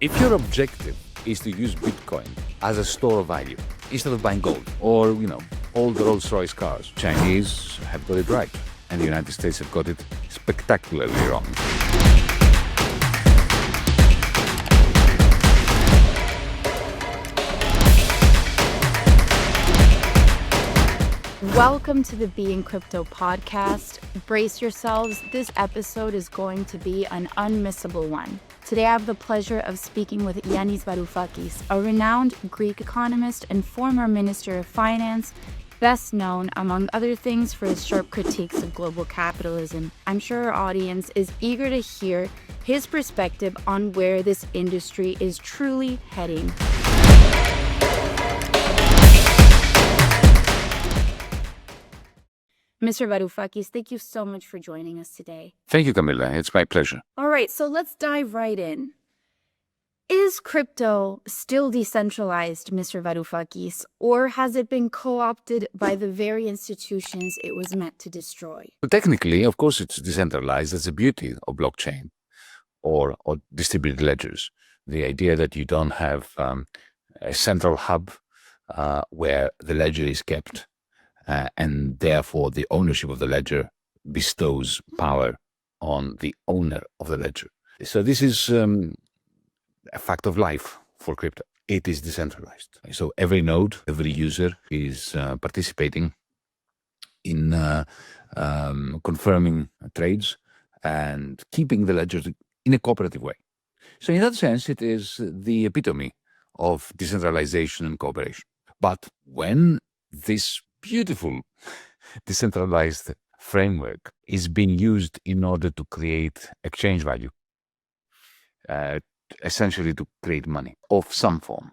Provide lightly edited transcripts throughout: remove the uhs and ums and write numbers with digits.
If your objective is to use Bitcoin as a store of value instead of buying gold or, old Rolls-Royce cars, Chinese have got it right and the United States have got it spectacularly wrong. Welcome to the Being Crypto podcast. Brace yourselves. This episode is going to be an unmissable one. Today I have the pleasure of speaking with Yanis Varoufakis, a renowned Greek economist and former Minister of Finance, best known, among other things, for his sharp critiques of global capitalism. I'm sure our audience is eager to hear his perspective on where this industry is truly heading. Mr. Varoufakis, thank you so much for joining us today. Thank you, Camilla. It's my pleasure. All right, so let's dive right in. Is crypto still decentralized, Mr. Varoufakis, or has it been co-opted by the very institutions it was meant to destroy? Well, technically, of course, it's decentralized. That's the beauty of blockchain or distributed ledgers. The idea that you don't have a central hub where the ledger is kept and therefore the ownership of the ledger bestows power on the owner of the ledger. So this is a fact of life for crypto. It is decentralized. So every node, every user is participating in confirming trades and keeping the ledger in a cooperative way. So in that sense, it is the epitome of decentralization and cooperation. But when this beautiful decentralized framework is being used in order to create exchange value, essentially to create money of some form.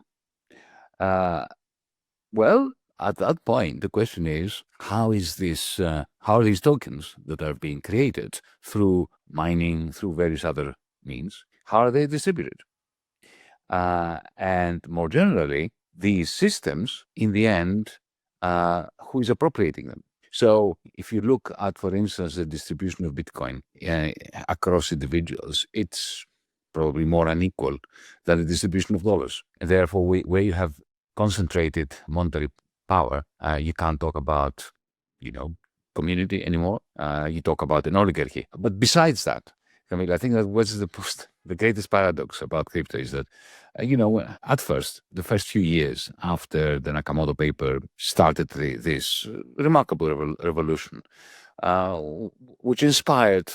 Well, at that point, the question is, how are these tokens that are being created through mining, through various other means, how are they distributed? And more generally, these systems, in the end, who is appropriating them? So if you look at, for instance, the distribution of Bitcoin across individuals, it's probably more unequal than the distribution of dollars. And therefore, where you have concentrated monetary power, you can't talk about, community anymore. You talk about an oligarchy. But besides that, Camille, I think that what's the greatest paradox about crypto is that, at first, the first few years after the Nakamoto paper started this remarkable revolution, which inspired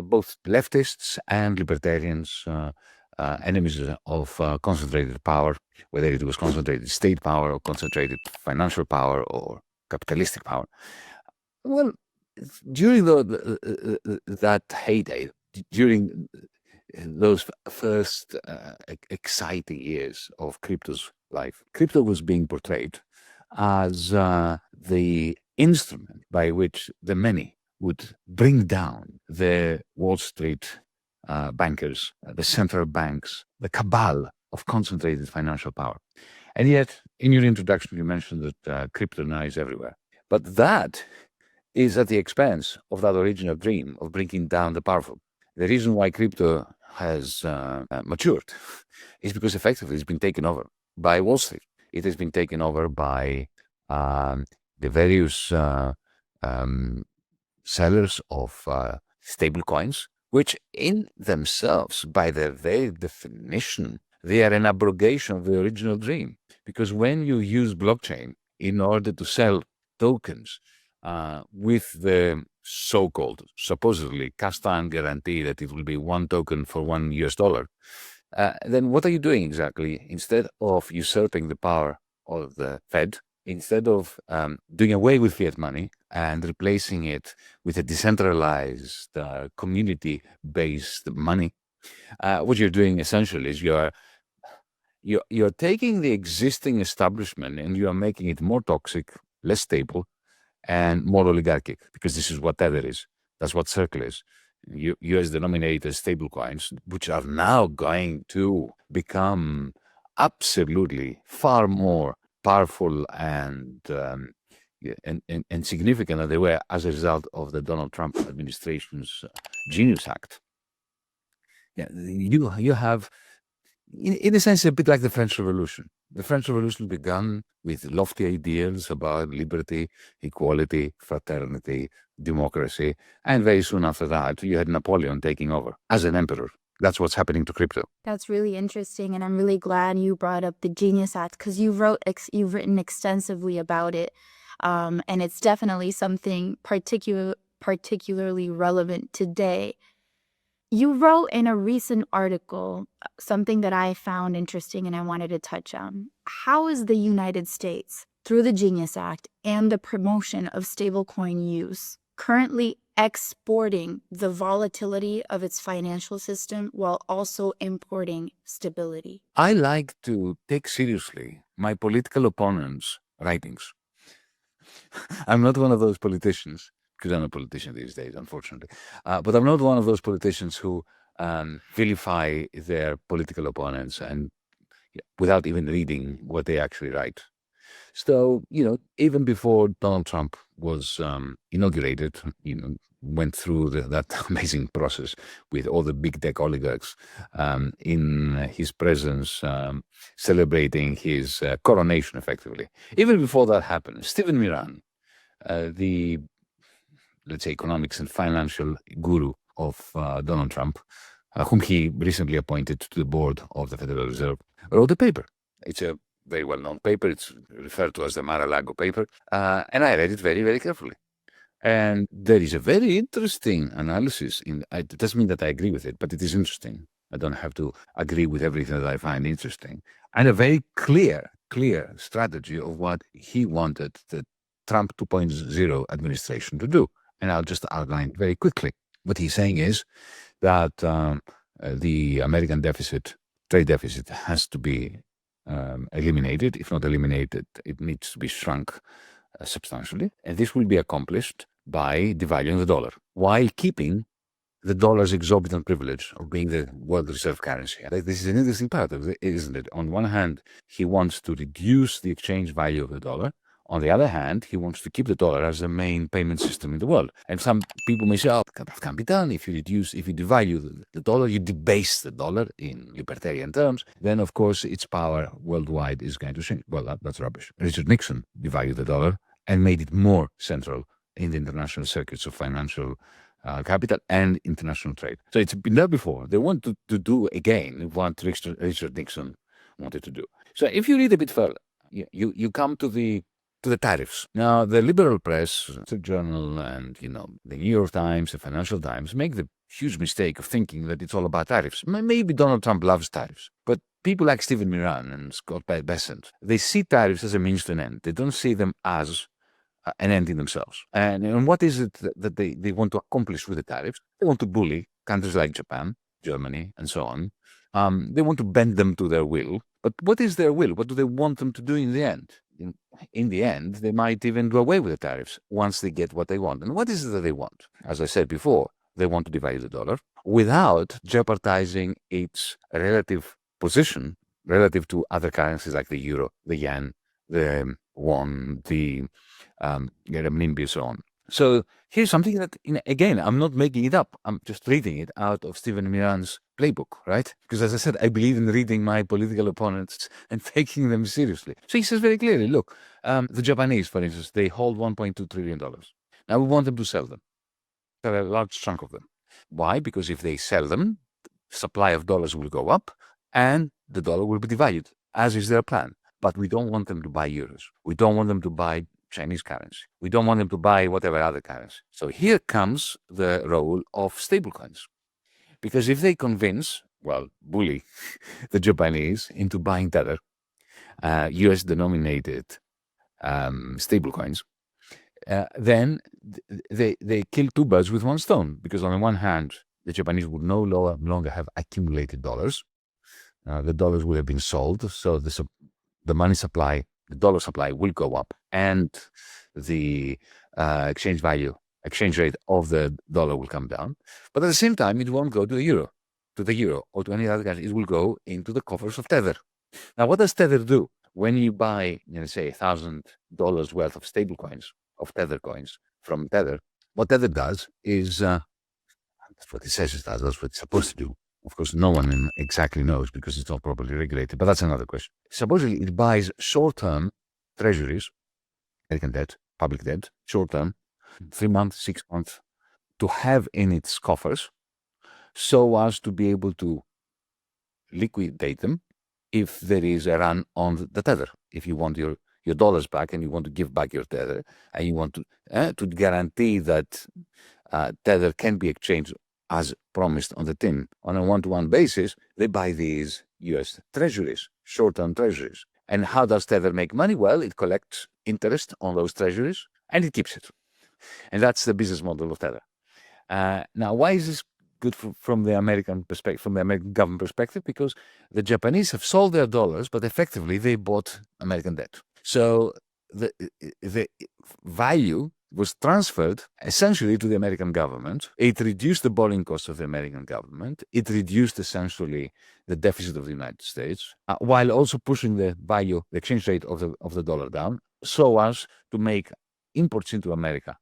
both leftists and libertarians, enemies of concentrated power, whether it was concentrated state power or concentrated financial power or capitalistic power. Well, during that heyday, during those first exciting years of crypto's life, crypto was being portrayed as the instrument by which the many would bring down the Wall Street bankers, the central banks, the cabal of concentrated financial power. And yet, in your introduction, you mentioned that crypto now is everywhere. But that is at the expense of that original dream of bringing down the powerful. The reason why crypto has matured is because effectively it's been taken over by Wall Street. It has been taken over by the various sellers of stablecoins, which in themselves, by their very definition, they are an abrogation of the original dream. Because when you use blockchain in order to sell tokens, with the so-called, supposedly cast-iron guarantee that it will be one token for $1, then what are you doing exactly? Instead of usurping the power of the Fed, instead of doing away with fiat money and replacing it with a decentralized, community-based money, what you're doing essentially is you're taking the existing establishment and you are making it more toxic, less stable, and more oligarchic, because this is what Tether is. That's what Circle is. US-denominated stablecoins, which are now going to become absolutely far more powerful and significant than they were as a result of the Donald Trump administration's Genius Act. Yeah, you have in a sense, a bit like the French Revolution. The French Revolution began with lofty ideals about liberty, equality, fraternity, democracy. And very soon after that, you had Napoleon taking over as an emperor. That's what's happening to crypto. That's really interesting, and I'm really glad you brought up the Genius Act, because you've written extensively about it, and it's definitely something particularly relevant today. You wrote in a recent article something that I found interesting and I wanted to touch on. How is the United States, through the Genius Act and the promotion of stablecoin use, currently exporting the volatility of its financial system while also importing stability? I like to take seriously my political opponents' writings. I'm not one of those politicians, because I'm a politician these days, unfortunately. But I'm not one of those politicians who vilify their political opponents and without even reading what they actually write. So, even before Donald Trump was inaugurated, went through that amazing process with all the big tech oligarchs in his presence, celebrating his coronation, effectively. Even before that happened, Stephen Miran, the, let's say, economics and financial guru of Donald Trump, whom he recently appointed to the board of the Federal Reserve, wrote a paper. It's a very well-known paper. It's referred to as the Mar-a-Lago paper. And I read it very, very carefully. And there is a very interesting analysis. It doesn't mean that I agree with it, but it is interesting. I don't have to agree with everything that I find interesting. And a very clear strategy of what he wanted the Trump 2.0 administration to do. And I'll just outline very quickly. What he's saying is that the American trade deficit has to be eliminated. If not eliminated, it needs to be shrunk substantially. And this will be accomplished by devaluing the dollar while keeping the dollar's exorbitant privilege of being the world reserve currency. This is an interesting part of it, isn't it? On one hand, he wants to reduce the exchange value of the dollar. On the other hand, he wants to keep the dollar as the main payment system in the world. And some people may say, that can't be done. If you devalue the dollar, you debase the dollar in libertarian terms, then of course its power worldwide is going to shrink. Well, that's rubbish. Richard Nixon devalued the dollar and made it more central in the international circuits of financial capital and international trade. So it's been there before. They want to do again what Richard Nixon wanted to do. So if you read a bit further, you come to the tariffs. Now, the liberal press, the Journal, and the New York Times, the Financial Times, make the huge mistake of thinking that it's all about tariffs. Maybe Donald Trump loves tariffs, but people like Stephen Miran and Scott Bessent, they see tariffs as a means to an end. They don't see them as an end in themselves. And what is it that they want to accomplish with the tariffs? They want to bully countries like Japan, Germany, and so on. They want to bend them to their will. But what is their will? What do they want them to do in the end? In the end, they might even do away with the tariffs once they get what they want. And what is it that they want? As I said before, they want to devalue the dollar without jeopardizing its relative position relative to other currencies like the euro, the yen, the won, the renminbi, so on. So here's something that, again, I'm not making it up. I'm just reading it out of Stephen Miran's playbook, right? Because as I said, I believe in reading my political opponents and taking them seriously. So he says very clearly, look, the Japanese, for instance, they hold $1.2 trillion. Now we want them to sell them. Sell a large chunk of them. Why? Because if they sell them, supply of dollars will go up and the dollar will be devalued, as is their plan. But we don't want them to buy euros. We don't want them to buy Chinese currency. We don't want them to buy whatever other currency. So here comes the role of stablecoins. Because if they convince, bully the Japanese into buying Tether, US-denominated stablecoins, then they kill two birds with one stone. Because on the one hand, the Japanese would no longer have accumulated dollars. The dollars would have been sold, so the money supply, the dollar supply will go up, and the exchange rate of the dollar will come down. But at the same time, it won't go to the euro or to any other country. It will go into the coffers of Tether. Now, what does Tether do? When you buy, say, $1,000 worth of stablecoins, of Tether coins from Tether, what Tether does is, that's what it says it does, that's what it's supposed to do. Of course, no one exactly knows because it's not properly regulated, but that's another question. Supposedly, it buys short-term treasuries, American debt, public debt, short-term, 3 months, 6 months, to have in its coffers so as to be able to liquidate them if there is a run on the tether. If you want your dollars back and you want to give back your tether and you want to guarantee that tether can be exchanged as promised on the tin on a one-to-one basis, they buy these US treasuries, short-term treasuries. And how does tether make money? Well, it collects interest on those treasuries and it keeps it. And that's the business model of tether. Now, why is this good from the American perspective, from the American government perspective? Because the Japanese have sold their dollars, but effectively they bought American debt. So the value was transferred essentially to the American government. It reduced the borrowing cost of the American government. It reduced essentially the deficit of the United States, while also pushing the value, the exchange rate of the dollar down, so as to make imports into America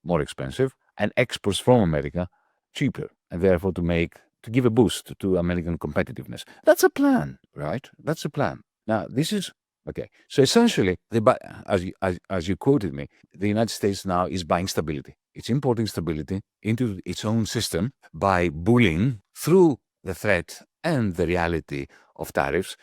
more expensive and exports from America cheaper, and therefore to give a boost to American competitiveness. That's a plan, right? That's a plan. Now, this is okay. So essentially, as you quoted me, the United States now is buying stability. It's importing stability into its own system by bullying through the threat and the reality of tariffs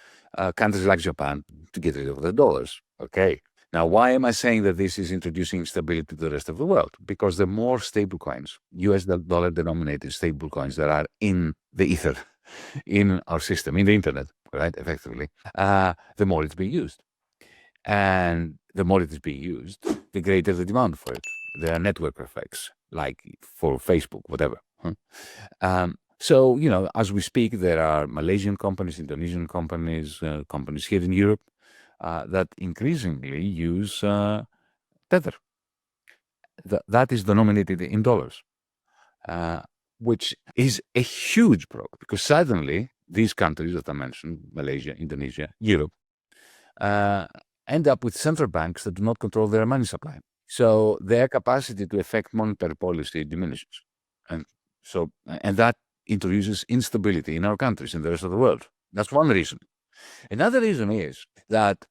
countries like Japan to get rid of their dollars. Okay. Now, why am I saying that this is introducing stability to the rest of the world? Because the more stablecoins, US dollar-denominated stablecoins that are in the ether, in our system, in the internet, right, effectively, the more it's being used. And the more it is being used, the greater the demand for it. There are network effects, like for Facebook, whatever. So, as we speak, there are Malaysian companies, Indonesian companies, companies here in Europe, that increasingly use tether. That is denominated in dollars, which is a huge problem because suddenly these countries that I mentioned, Malaysia, Indonesia, Europe, end up with central banks that do not control their money supply. So their capacity to affect monetary policy diminishes. And that introduces instability in our countries and the rest of the world. That's one reason. Another reason is that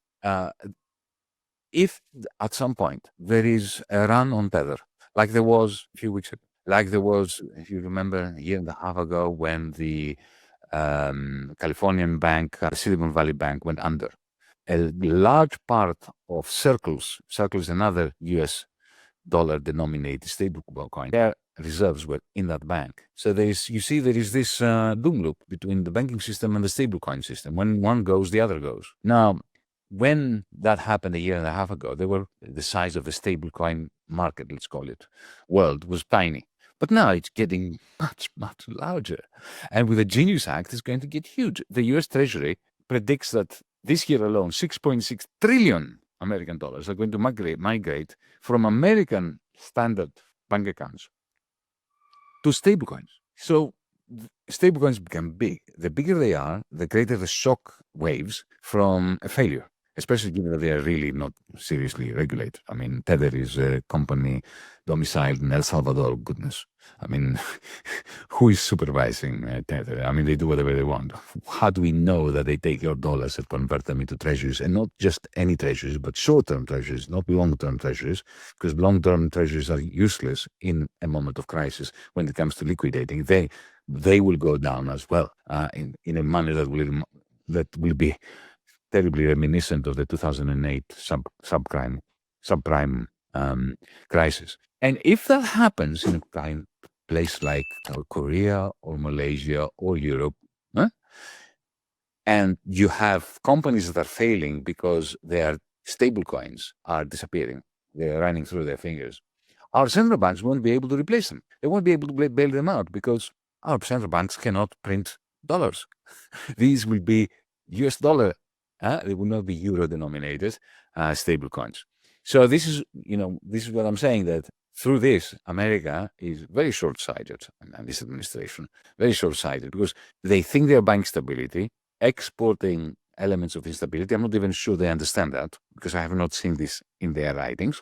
if at some point there is a run on tether, like there was a few weeks ago, like there was, if you remember, a year and a half ago when the Californian bank, Silicon Valley Bank, went under, a large part of Circles, another US dollar-denominated stablecoin, their reserves were in that bank. So there is this doom loop between the banking system and the stablecoin system. When one goes, the other goes. Now, when that happened a year and a half ago, they were the size of the stablecoin market, let's call it, world was tiny. But now it's getting much, much larger. And with the Genius Act, it's going to get huge. The US Treasury predicts that this year alone, 6.6 trillion American dollars are going to migrate from American standard bank accounts to stablecoins. So stablecoins become big. The bigger they are, the greater the shock waves from a failure, especially given that they are really not seriously regulated. I mean, Tether is a company domiciled in El Salvador. Goodness. I mean, who is supervising Tether? I mean, they do whatever they want. How do we know that they take your dollars and convert them into treasuries, and not just any treasuries, but short-term treasuries, not long-term treasuries, because long-term treasuries are useless in a moment of crisis when it comes to liquidating. They will go down as well in a manner that will be terribly reminiscent of the 2008 subprime crisis. And if that happens in a place like Korea or Malaysia or Europe, and you have companies that are failing because their stable coins are disappearing, they're running through their fingers, our central banks won't be able to replace them. They won't be able to bail them out because our central banks cannot print dollars. These will be US dollar. They will not be euro-denominated stable coins. So this is what I'm saying, that through this, America is very short-sighted, and this administration, very short-sighted, because they think they're buying stability, exporting elements of instability. I'm not even sure they understand that, because I have not seen this in their writings.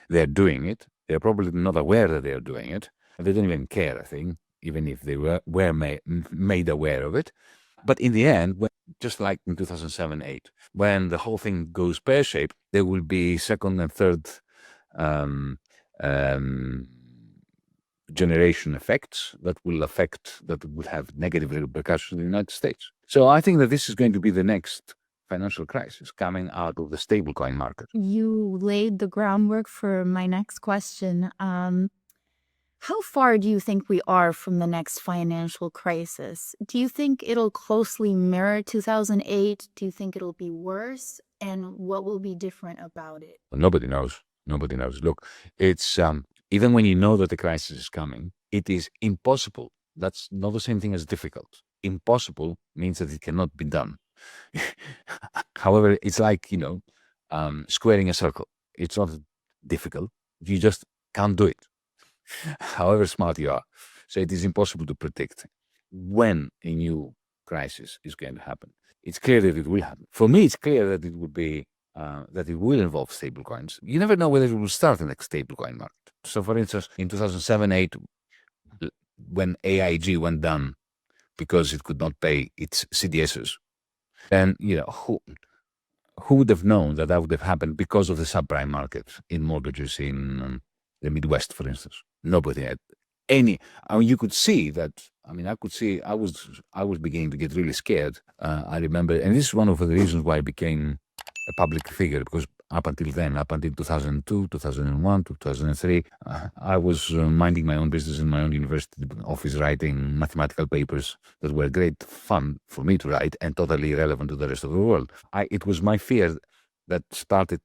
They're doing it. They're probably not aware that they're doing it, and they don't even care, I think. even if they were made aware of it. But in the end, just like in 2007-8, when the whole thing goes pear-shaped, there will be second and third generation effects that will have negative repercussions in the United States. So I think that this is going to be the next financial crisis coming out of the stablecoin market. You laid the groundwork for my next question. How far do you think we are from the next financial crisis? Do you think it'll closely mirror 2008? Do you think it'll be worse? And what will be different about it? Nobody knows. Nobody knows. Look, it's even when you know that the crisis is coming, it is impossible. That's not the same thing as difficult. Impossible means that it cannot be done. However, it's like, squaring a circle. It's not difficult. You just can't do it, however smart you are. So it is impossible to predict when a new crisis is going to happen. It's clear that it will happen. For me, it's clear that it would be that it will involve stablecoins. You never know whether it will start the next stablecoin market. So, for instance, in 2007-8, when AIG went down because it could not pay its CDSs, then who would have known that would have happened because of the subprime market in mortgages in the Midwest, for instance? Nobody had any. You could see that. I was beginning to get really scared. I remember, and this is one of the reasons why I became a public figure, because up until then, up until 2002, 2001, 2003, I was minding my own business in my own university office, writing mathematical papers that were great fun for me to write and totally irrelevant to the rest of the world. It was my fear that started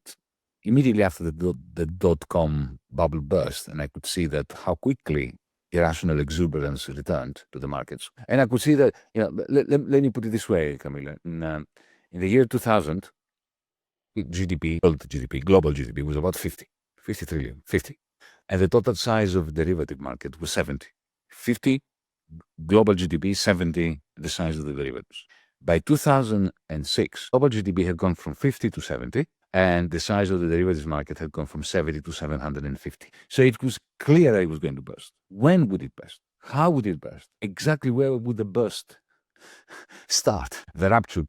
immediately after the dot-com bubble burst, and I could see that how quickly irrational exuberance returned to the markets. And I could see that, let me put it this way, Camila. In the year 2000, global GDP was about 50 trillion, 50. And the total size of the derivative market was 70. 50 global GDP, 70 the size of the derivatives. By 2006, global GDP had gone from 50 to 70, and the size of the derivatives market had gone from 70 to 750. So it was clear that it was going to burst. When would it burst? How would it burst? Exactly where would the burst start? The rapture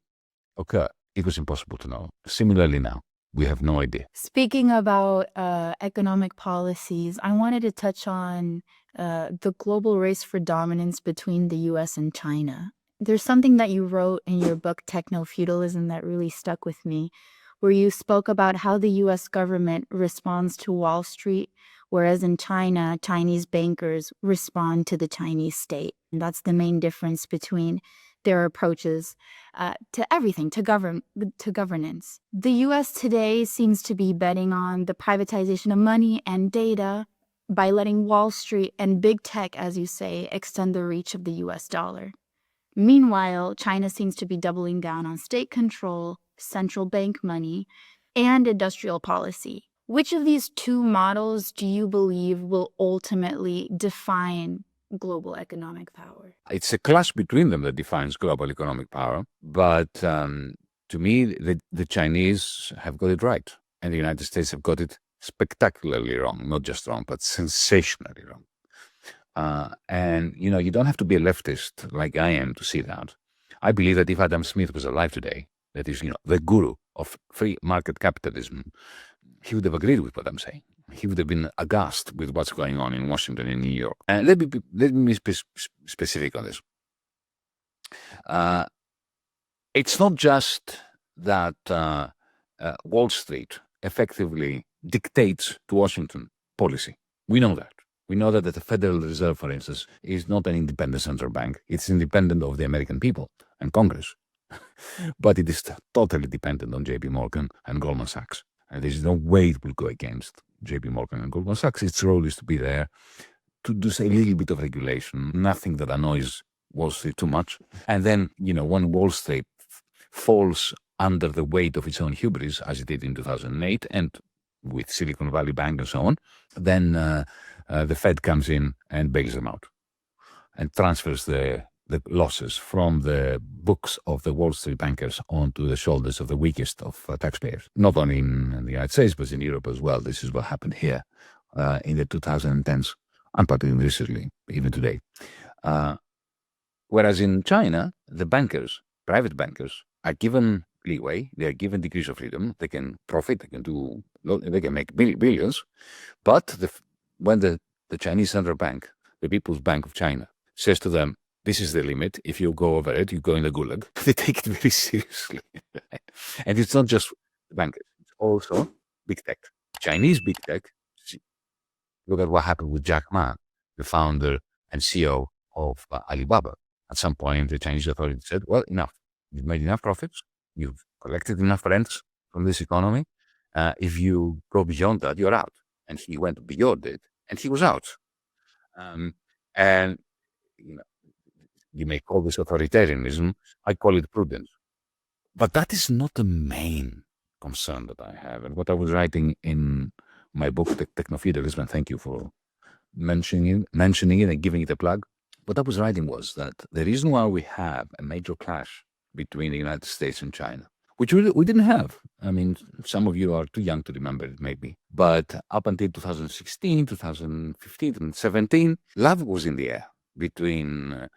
occur? It was impossible to know. Similarly now, we have no idea. Speaking about economic policies, I wanted to touch on the global race for dominance between the U.S. and China. There's something that you wrote in your book, Techno-Feudalism, that really stuck with me, where you spoke about how the U.S. government responds to Wall Street, whereas in China, Chinese bankers respond to the Chinese state. And that's the main difference between their approaches to everything, to governance. The U.S. today seems to be betting on the privatization of money and data by letting Wall Street and big tech, as you say, extend the reach of the U.S. dollar. Meanwhile, China seems to be doubling down on state control, central bank money, and industrial policy. Which of these two models do you believe will ultimately define global economic power? It's a clash between them that defines global economic power. But to me, the Chinese have got it right. And the United States have got it spectacularly wrong. Not just wrong, but sensationally wrong. And you don't have to be a leftist like I am to see that. I believe that if Adam Smith was alive today, that is, the guru of free market capitalism, he would have agreed with what I'm saying. He would have been aghast with what's going on in Washington and New York. And let me be specific on this. It's not just that Wall Street effectively dictates to Washington policy. We know that. We know that the Federal Reserve, for instance, is not an independent central bank. It's independent of the American people and Congress. But it is totally dependent on JP Morgan and Goldman Sachs. And there's no way it will go against JP Morgan and Goldman Sachs. Its role is to be there to do a little bit of regulation, nothing that annoys Wall Street too much. And then, when Wall Street falls under the weight of its own hubris, as it did in 2008, and with Silicon Valley Bank and so on, then the Fed comes in and bails them out and transfers the losses from the books of the Wall Street bankers onto the shoulders of the weakest of taxpayers, not only in the United States, but in Europe as well. This is what happened here in the 2010s, and particularly recently, even today. Whereas in China, the bankers, private bankers, are given leeway. They are given degrees of freedom. They can profit. They can make billions. But when the Chinese central bank, the People's Bank of China, says to them, "This is the limit. If you go over it, you go in the gulag." They take it very seriously. And it's not just the bankers; it's also big tech, Chinese big tech. Look at what happened with Jack Ma, the founder and CEO of Alibaba. At some point, the Chinese authorities said, "Well, enough. You've made enough profits. You've collected enough rents from this economy. If you go beyond that, you're out." And he went beyond it, and he was out. And you know, you may call this authoritarianism. I call it prudence. But that is not the main concern that I have. And what I was writing in my book, Techno-Feudalism, and thank you for mentioning it and giving it a plug. What I was writing was that the reason why we have a major clash between the United States and China, which we didn't have. I mean, some of you are too young to remember it, maybe. But up until 2016, 2015, and 17, love was in the air between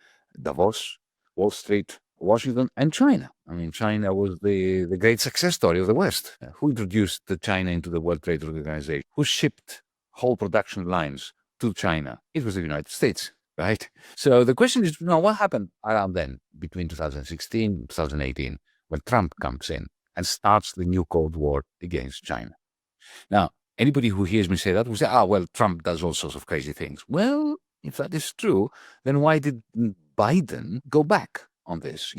Davos, Wall Street, Washington, and China. I mean, China was the great success story of the West. Who introduced China into the World Trade Organization? Who shipped whole production lines to China? It was the United States, right? So the question is, what happened around then, between 2016 and 2018, when Trump comes in and starts the new Cold War against China? Now, anybody who hears me say that will say, well, Trump does all sorts of crazy things. Well, if that is true, then why did Biden go back on this,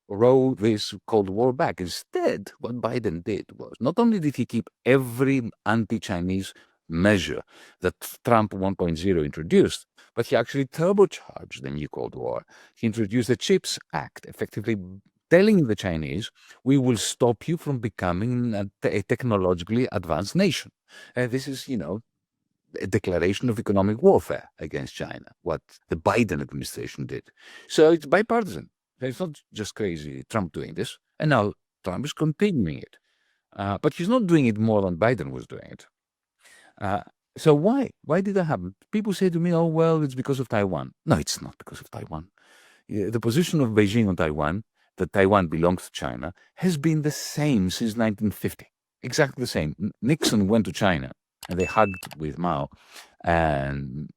row this Cold War back? Instead, what Biden did was, not only did he keep every anti-Chinese measure that Trump 1.0 introduced, but he actually turbocharged the new Cold War. He introduced the CHIPS Act, effectively telling the Chinese, we will stop you from becoming a technologically advanced nation. This is, a declaration of economic warfare against China, what the Biden administration did. So it's bipartisan. It's not just crazy Trump doing this. And now Trump is continuing it. But he's not doing it more than Biden was doing it. So why? Why did that happen? People say to me, oh, well, it's because of Taiwan. No, it's not because of Taiwan. The position of Beijing on Taiwan, that Taiwan belongs to China, has been the same since 1950. Exactly the same. Nixon went to China and they hugged with Mao and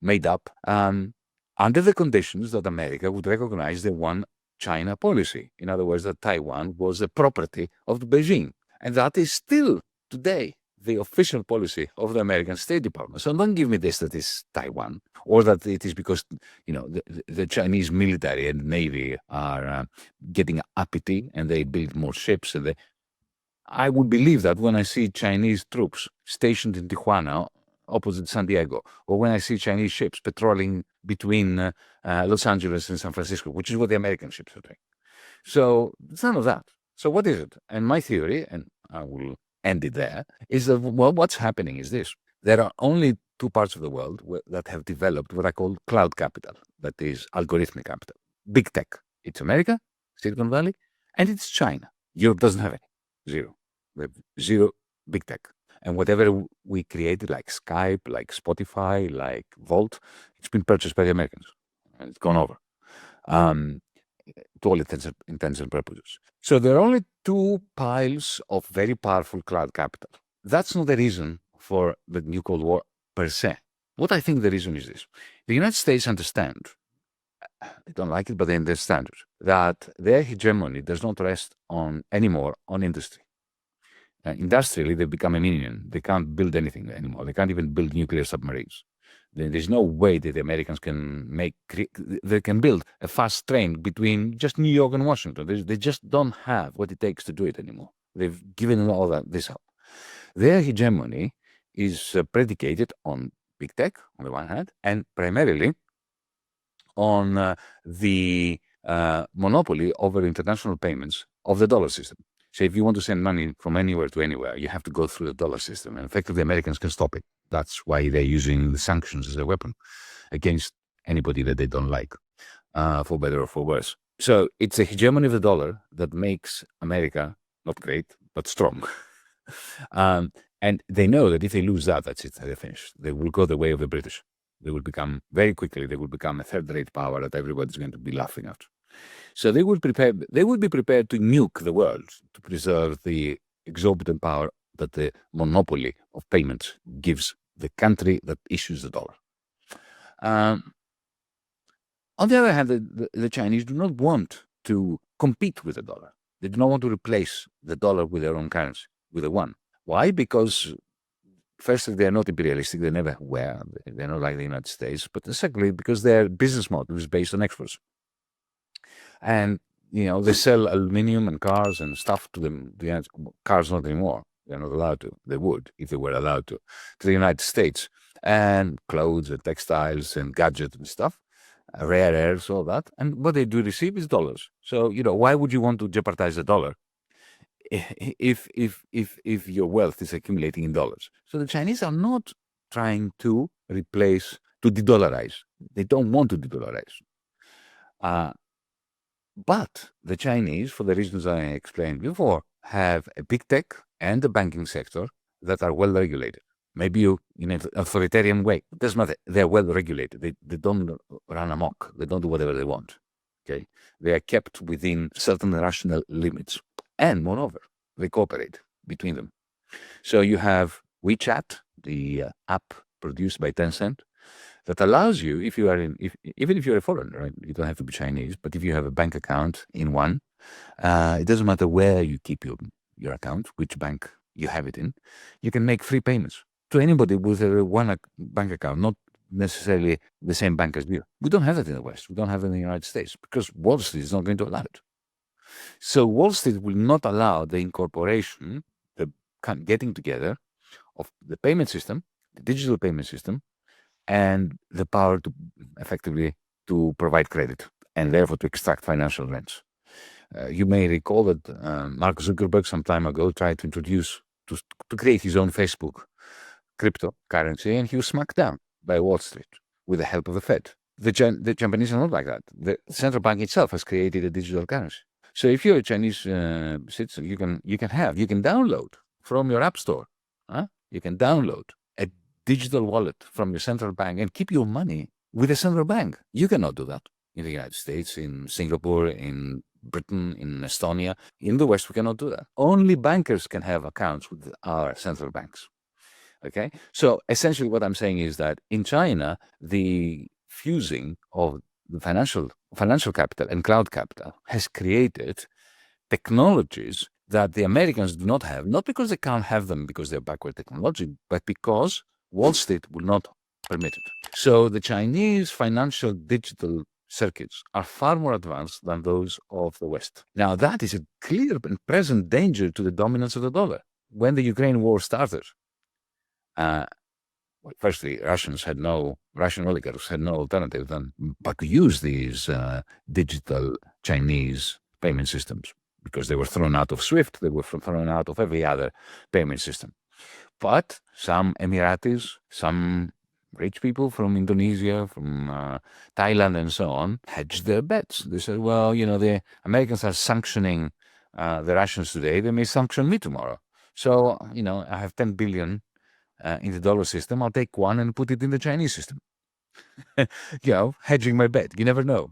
made up under the conditions that America would recognize the one China policy. In other words, that Taiwan was the property of Beijing. And that is still today the official policy of the American State Department. So don't give me this that is Taiwan, or that it is because the Chinese military and navy are getting uppity and they build more ships. And I would believe that when I see Chinese troops stationed in Tijuana opposite San Diego, or when I see Chinese ships patrolling between Los Angeles and San Francisco, which is what the American ships are doing. So it's none of that. So what is it? And my theory, and I will end it there, is that, well, what's happening is this. There are only two parts of the world that have developed what I call cloud capital, that is algorithmic capital. Big tech. It's America, Silicon Valley, and it's China. Europe doesn't have any. Zero. We have zero big tech. And whatever we created, like Skype, like Spotify, like Volt, it's been purchased by the Americans. And it's gone over. To all intents and purposes. So there are only two piles of very powerful cloud capital. That's not the reason for the new Cold War per se. What I think the reason is this. The United States understand, they don't like it, but they understand that their hegemony does not rest anymore on industry. Industrially, they've become a minion. They can't build anything anymore. They can't even build nuclear submarines. There's no way that the Americans can they can build a fast train between just New York and Washington. They just don't have what it takes to do it anymore. They've given all this up. Their hegemony is predicated on big tech, on the one hand, and primarily on the monopoly over international payments of the dollar system. So if you want to send money from anywhere to anywhere, you have to go through the dollar system. And effectively, the Americans can stop it. That's why they're using the sanctions as a weapon against anybody that they don't like, for better or for worse. So it's a hegemony of the dollar that makes America not great, but strong. And they know that if they lose that, that's it. They're finished. They will go the way of the British. They will become, very quickly, they will become a third-rate power that everybody's going to be laughing at. So they would be prepared to nuke the world to preserve the exorbitant power that the monopoly of payments gives the country that issues the dollar. On the other hand, the Chinese do not want to compete with the dollar. They do not want to replace the dollar with their own currency, with the yuan. Why? Because firstly, they're not imperialistic. They never were. They're not like the United States. But secondly, because their business model is based on exports. And, they sell aluminium and cars and stuff to them. Cars not anymore. They're not allowed to. They would, if they were allowed to the United States. And clothes and textiles and gadgets and stuff. Rare earths, all that. And what they do receive is dollars. So, why would you want to jeopardize the dollar if your wealth is accumulating in dollars? So the Chinese are not trying to de-dollarize. They don't want to de-dollarize. But the Chinese, for the reasons I explained before, have a big tech and a banking sector that are well regulated. Maybe in an authoritarian way. It doesn't matter. They're well regulated. They don't run amok. They don't do whatever they want. Okay, they are kept within certain rational limits. And moreover, they cooperate between them. So you have WeChat, the app produced by Tencent, that allows you, even if you're a foreigner, right? You don't have to be Chinese, but if you have a bank account in one, it doesn't matter where you keep your account, which bank you have it in, you can make free payments to anybody with a one bank account, not necessarily the same bank as you. We don't have that in the West. We don't have it in the United States because Wall Street is not going to allow it. So Wall Street will not allow the incorporation, the getting together of the payment system, the digital payment system, and the power to effectively to provide credit and therefore to extract financial rents. You may recall that Mark Zuckerberg some time ago tried to introduce, to create his own Facebook cryptocurrency, and he was smacked down by Wall Street with the help of the Fed. The Japanese are not like that. The central bank itself has created a digital currency. So if you're a Chinese citizen, you can download from your app store. You can download a digital wallet from your central bank and keep your money with the central bank. You cannot do that in the United States, in Singapore, in Britain, in Estonia. In the West, we cannot do that. Only bankers can have accounts with our central banks. Okay, so essentially what I'm saying is that in China, the fusing of the financial capital and cloud capital has created technologies that the Americans do not have, not because they can't have them because they're backward technology, but because Wall Street will not permit it. So the Chinese financial digital circuits are far more advanced than those of the West. Now, that is a clear and present danger to the dominance of the dollar. When the Ukraine war started, firstly, Russian oligarchs had no alternative but to use these digital Chinese payment systems because they were thrown out of SWIFT, they were thrown out of every other payment system. But some Emiratis, some rich people from Indonesia, from Thailand and so on, hedged their bets. They said, well, the Americans are sanctioning the Russians today, they may sanction me tomorrow. So, I have 10 billion in the dollar system, I'll take one and put it in the Chinese system. Hedging my bet. You never know.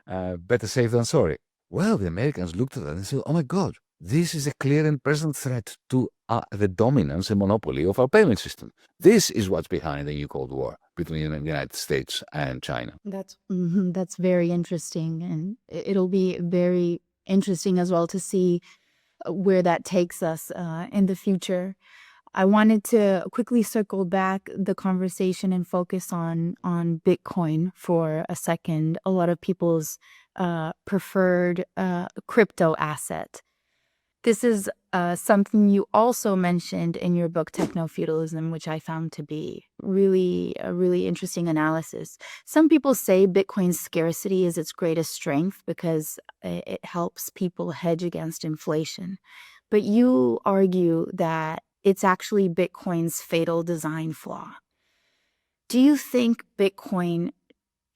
Better safe than sorry. Well, the Americans looked at that and said, oh my God, this is a clear and present threat to the dominance and monopoly of our payment system. This is what's behind the new Cold War between the United States and China. That's very interesting. And it'll be very interesting as well to see where that takes us in the future. I wanted to quickly circle back the conversation and focus on Bitcoin for a second. A lot of people's preferred crypto asset. This is something you also mentioned in your book, Techno-Feudalism, which I found to be a really interesting analysis. Some people say Bitcoin's scarcity is its greatest strength because it helps people hedge against inflation. But you argue that it's actually Bitcoin's fatal design flaw. Do you think Bitcoin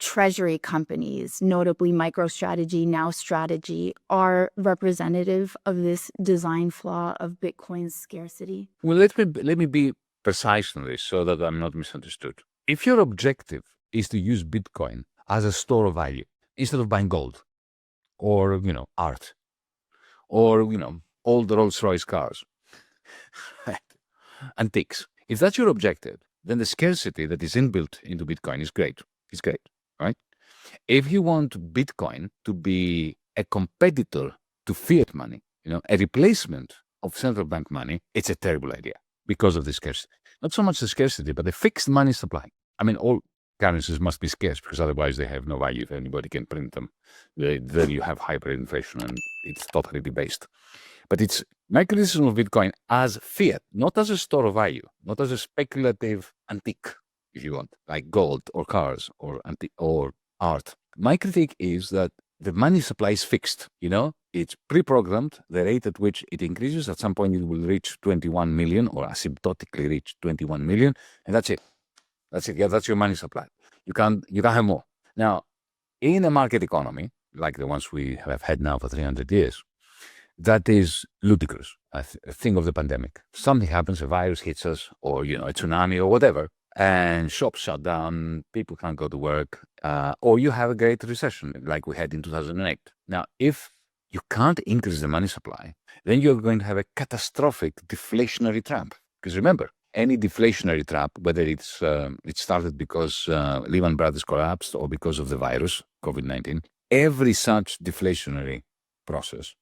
treasury companies, notably MicroStrategy, Now Strategy, are representative of this design flaw of Bitcoin's scarcity? Well, let me be precise on this so that I'm not misunderstood. If your objective is to use Bitcoin as a store of value instead of buying gold or, art or, old Rolls-Royce cars, right? Antiques. If that's your objective, then the scarcity that is inbuilt into Bitcoin is great. It's great, right? If you want Bitcoin to be a competitor to fiat money, a replacement of central bank money, it's a terrible idea because of the scarcity. Not so much the scarcity, but the fixed money supply. I mean, all currencies must be scarce because otherwise they have no value if anybody can print them. Then you have hyperinflation and it's totally debased. But it's my criticism of Bitcoin as fiat, not as a store of value, not as a speculative antique, if you want, like gold or cars or art. My critique is that the money supply is fixed. It's pre-programmed. The rate at which it increases, at some point it will reach 21 million or asymptotically reach 21 million, and that's it. That's it. Yeah, that's your money supply. You can't have more. Now, in a market economy like the ones we have had now for 300 years, that is ludicrous. A thing of the pandemic. Something happens, a virus hits us, or a tsunami or whatever, and shops shut down, people can't go to work, or you have a great recession like we had in 2008. Now, if you can't increase the money supply, then you're going to have a catastrophic deflationary trap. Because remember, any deflationary trap, whether it started because Lehman Brothers collapsed or because of the virus, COVID-19, every such deflationary process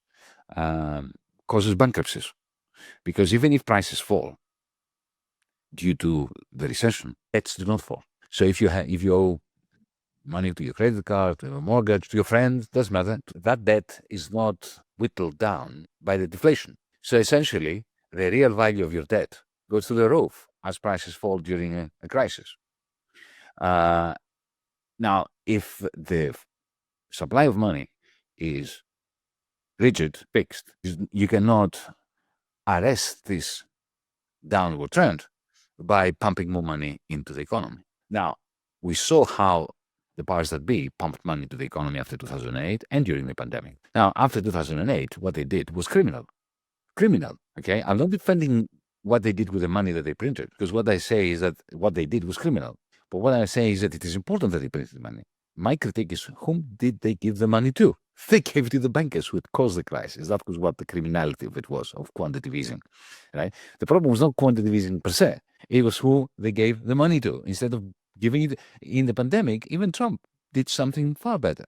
causes bankruptcies. Because even if prices fall due to the recession, debts do not fall. So if you owe money to your credit card, to a mortgage, to your friend, doesn't matter, that debt is not whittled down by the deflation. So essentially, the real value of your debt goes through the roof as prices fall during a crisis. Now, if the supply of money is rigid, fixed, you cannot arrest this downward trend by pumping more money into the economy. Now, we saw how the powers that be pumped money into the economy after 2008 and during the pandemic. Now, after 2008, what they did was criminal. Criminal, okay? I'm not defending what they did with the money that they printed, because what I say is that what they did was criminal. But what I say is that it is important that they printed money. My critique is, whom did they give the money to? They gave it to the bankers who had caused the crisis. That was what the criminality of it was, of quantitative easing, right? The problem was not quantitative easing per se. It was who they gave the money to. Instead of giving it in the pandemic, even Trump did something far better.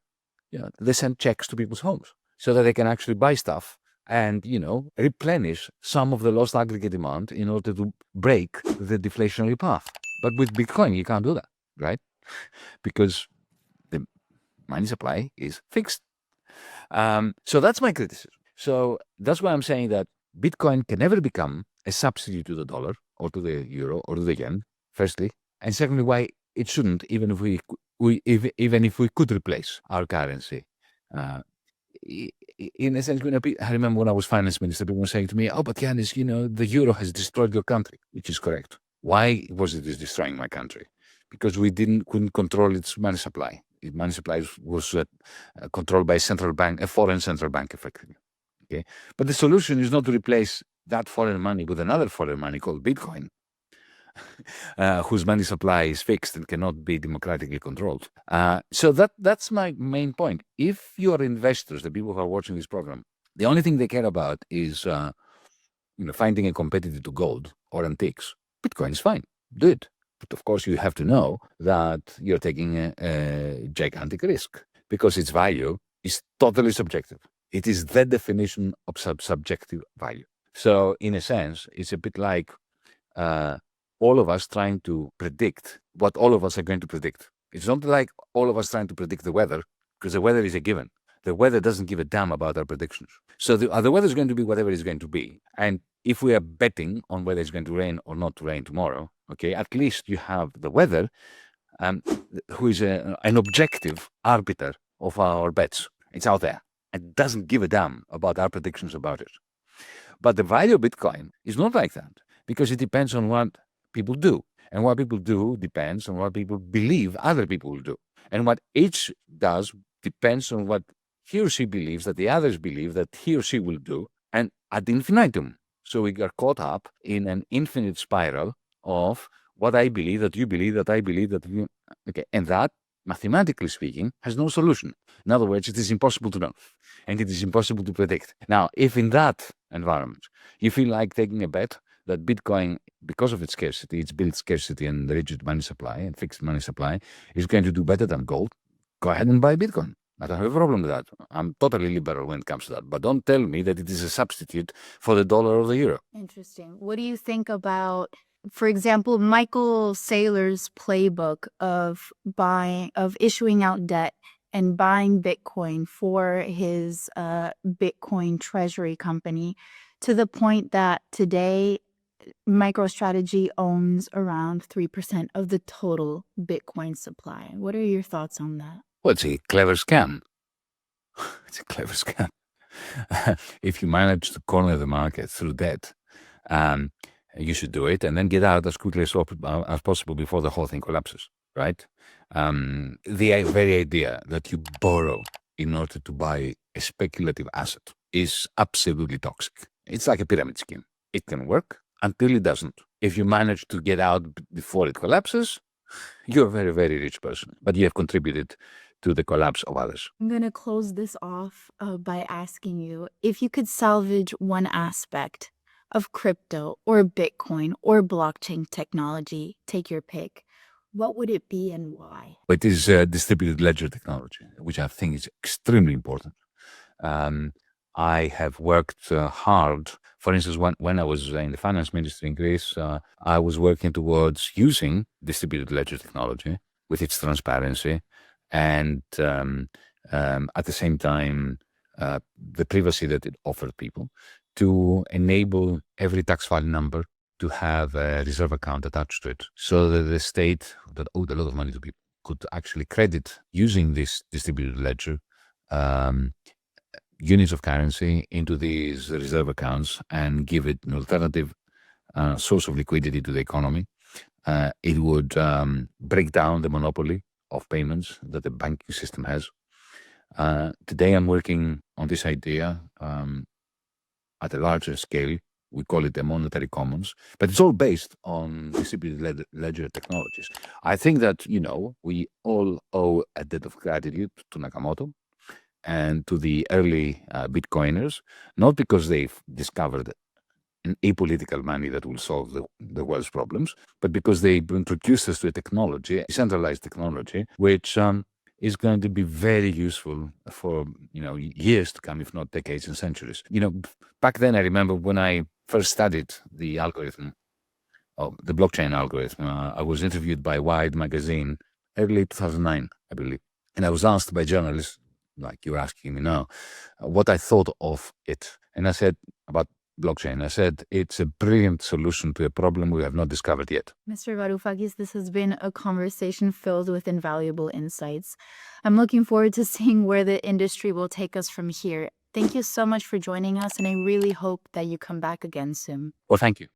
They sent checks to people's homes so that they can actually buy stuff and, replenish some of the lost aggregate demand in order to break the deflationary path. But with Bitcoin, you can't do that, right? Because the money supply is fixed. So that's my criticism. So that's why I'm saying that Bitcoin can never become a substitute to the dollar or to the euro or to the yen, firstly. And secondly, why it shouldn't, even if we could replace our currency. In a sense, I remember when I was finance minister, people were saying to me, "Oh, but Yanis, the euro has destroyed your country," which is correct. Why was it destroying my country? Because we couldn't control its money supply. Its money supply was controlled by a foreign central bank, effectively. Okay, but the solution is not to replace that foreign money with another foreign money called Bitcoin, whose money supply is fixed and cannot be democratically controlled. So that's my main point. If you are investors, the people who are watching this program, the only thing they care about is finding a competitor to gold or antiques. Bitcoin is fine. Do it. But of course, you have to know that you're taking a gigantic risk because its value is totally subjective. It is the definition of subjective value. So in a sense, it's a bit like all of us trying to predict what all of us are going to predict. It's not like all of us trying to predict the weather, because the weather is a given. The weather doesn't give a damn about our predictions. So the weather is going to be whatever it's going to be. And if we are betting on whether it's going to rain or not to rain tomorrow, okay, at least you have the weather, who is an objective arbiter of our bets. It's out there. It doesn't give a damn about our predictions about it. But the value of Bitcoin is not like that, because it depends on what people do. And what people do depends on what people believe other people will do. And what each does depends on what he or she believes that the others believe that he or she will do, and ad infinitum. So we are caught up in an infinite spiral of what I believe, that you believe, that I believe, that you... Okay, and that, mathematically speaking, has no solution. In other words, it is impossible to know, and it is impossible to predict. Now, if in that environment you feel like taking a bet that Bitcoin, because of its scarcity, its built scarcity and rigid money supply and fixed money supply, is going to do better than gold, go ahead and buy Bitcoin. I don't have a problem with that. I'm totally liberal when it comes to that. But don't tell me that it is a substitute for the dollar or the euro. Interesting. What do you think about, for example, Michael Saylor's playbook of issuing out debt and buying Bitcoin for his Bitcoin treasury company, to the point that today MicroStrategy owns around 3% of the total Bitcoin supply? What are your thoughts on that? Well, it's a clever scam. It's a clever scam. If you manage to corner the market through debt, you should do it and then get out as quickly as possible before the whole thing collapses, right? The very idea that you borrow in order to buy a speculative asset is absolutely toxic. It's like a pyramid scheme. It can work until it doesn't. If you manage to get out before it collapses, you're a very, very rich person, but you have contributed to the collapse of others. I'm going to close this off by asking you, if you could salvage one aspect of crypto or Bitcoin or blockchain technology, take your pick, what would it be and why? It is distributed ledger technology, which I think is extremely important. I have worked hard. For instance, when I was in the finance ministry in Greece, I was working towards using distributed ledger technology with its transparency and at the same time the privacy that it offered people, to enable every tax file number to have a reserve account attached to it, so that the state that owed a lot of money to people could actually credit, using this distributed ledger, units of currency into these reserve accounts and give it an alternative source of liquidity to the economy. It would break down the monopoly of payments that the banking system has. Today I'm working on this idea at a larger scale. We call it a monetary commons, but it's all based on distributed ledger technologies. I think that, we all owe a debt of gratitude to Nakamoto and to the early Bitcoiners, not because they've discovered an apolitical money that will solve the world's problems, but because they introduced us to a technology, a decentralized technology, which is going to be very useful for years to come, if not decades and centuries. Back then, I remember when I first studied the algorithm, the blockchain algorithm, I was interviewed by Wired magazine early 2009, I believe, and I was asked by journalists, like you're asking me now, what I thought of it. And I said about blockchain, I said, it's a brilliant solution to a problem we have not discovered yet. Mr. Varoufakis, this has been a conversation filled with invaluable insights. I'm looking forward to seeing where the industry will take us from here. Thank you so much for joining us, and I really hope that you come back again soon. Well, thank you.